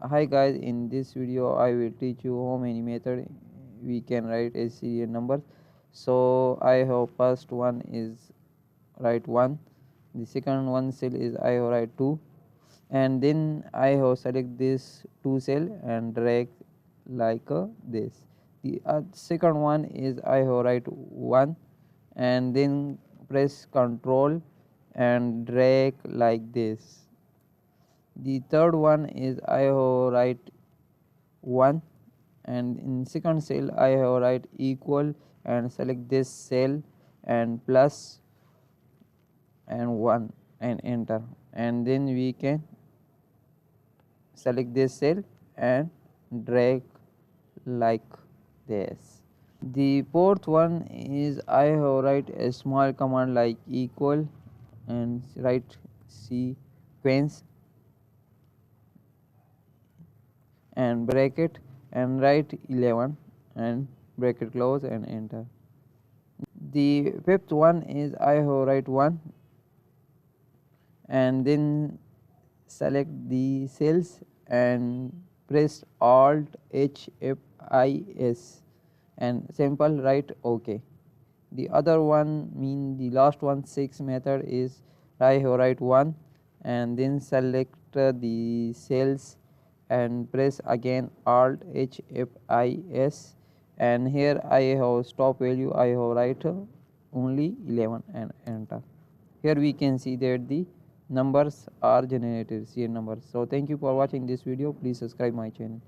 Hi guys, in this video I will teach you how many method we can write a serial number. So I have first one is write 1, the second one cell is I have write 2, and then I have select this 2 cell and drag like this. The second one is I have write 1 and then press Ctrl and drag like this. The third one is I have write 1 and in second cell I have write equal and select this cell and plus and 1 and enter, and then we can select this cell and drag like this. The fourth one is I have write a small command like equal and write sequence and bracket and write 11 and bracket close and enter. The fifth one is I have write 1 and then select the cells and press alt HFIS and simple write OK. The other one mean the last one 6 method is I have write 1 and then select the cells and press again alt HFIS, and here I have stop value I have write only 11 and enter. Here we can see that the numbers are generated serial numbers. So thank you for watching this video. Please subscribe my channel.